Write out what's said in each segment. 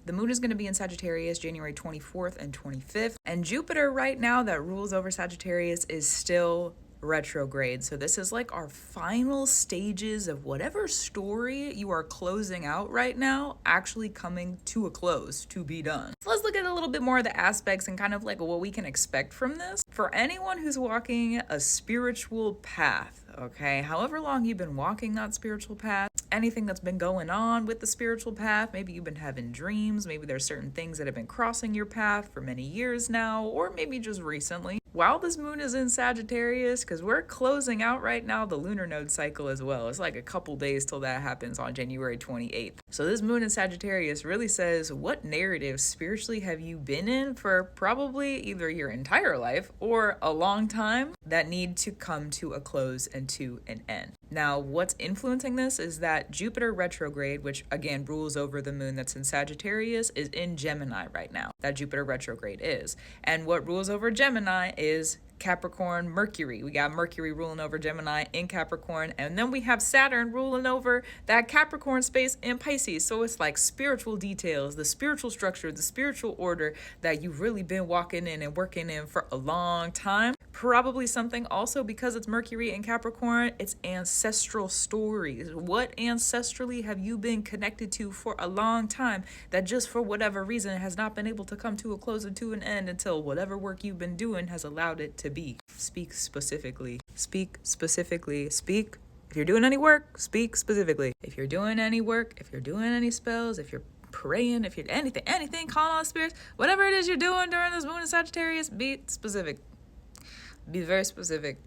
The moon is going to be in Sagittarius January 24th and 25th. And Jupiter right now that rules over Sagittarius is still retrograde. So this is like our final stages of whatever story you are closing out right now actually coming to a close to be done. So let's look at a little bit more of the aspects and kind of like what we can expect from this. For anyone who's walking a spiritual path, okay, however long you've been walking that spiritual path, anything that's been going on with the spiritual path, maybe you've been having dreams, maybe there's certain things that have been crossing your path for many years now, or maybe just recently. While this moon is in Sagittarius, because we're closing out right now the lunar node cycle as well. It's like a couple days till that happens on January 28th. So this moon in Sagittarius really says, what narrative spiritually have you been in for probably either your entire life or a long time that need to come to a close and to an end? Now, what's influencing this is that Jupiter retrograde, which again rules over the moon that's in Sagittarius, is in Gemini right now. That Jupiter retrograde is. And what rules over Gemini is Capricorn, Mercury. We got Mercury ruling over Gemini in Capricorn, and then we have Saturn ruling over that Capricorn space in Pisces. So it's like spiritual details, the spiritual structure, the spiritual order that you've really been walking in and working in for a long time. Probably something also because it's Mercury in Capricorn, it's ancestral stories. What ancestrally have you been connected to for a long time that just for whatever reason has not been able to come to a close and to an end until whatever work you've been doing has allowed it to be. Speak specifically. Speak specifically. Speak. If you're doing any work, speak specifically. If you're doing any work, if you're doing any spells, if you're praying, if you're anything, calling on spirits, whatever it is you're doing during this moon in Sagittarius, be specific. Be very specific.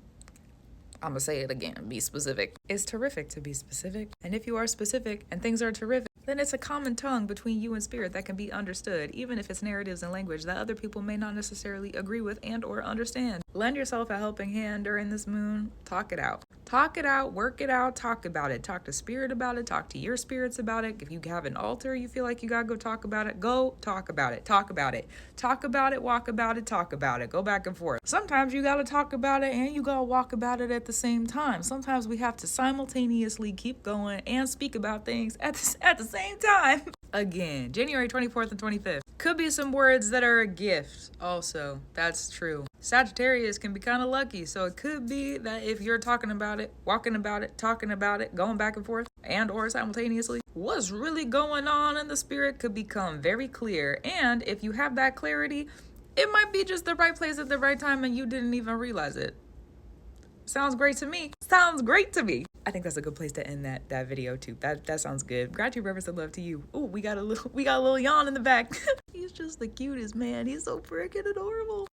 I'm gonna say it again. Be specific. It's terrific to be specific. And if you are specific and things are terrific, then it's a common tongue between you and spirit that can be understood, even if it's narratives and language that other people may not necessarily agree with and or understand. Lend yourself a helping hand during this moon. Talk it out. Talk it out, work it out, talk about it. Talk to spirit about it, talk to your spirits about it. If you have an altar, you feel like you gotta go talk about it, go talk about it. Talk about it. Talk about it, walk about it, talk about it. Go back and forth. Sometimes you gotta talk about it and you gotta walk about it at the same time. Sometimes we have to simultaneously keep going and speak about things at the same time. Again, January 24th and 25th. Could be some words that are a gift also. That's true. Sagittarius can be kind of lucky, so it could be that if you're talking about it, walking about it, talking about it, going back and forth, and or simultaneously, what's really going on in the spirit could become very clear. And if you have that clarity, it might be just the right place at the right time and you didn't even realize it. Sounds great to me. Sounds great to me. I think that's a good place to end that video too. That sounds good. Gratitude, reverence, and love to you. Oh, we got a little yawn in the back. He's just the cutest, man. He's so freaking adorable.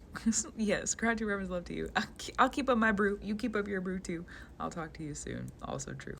Yes, gratitude, reverence, love to you. I'll keep up my brew. You keep up your brew too. I'll talk to you soon. Also true.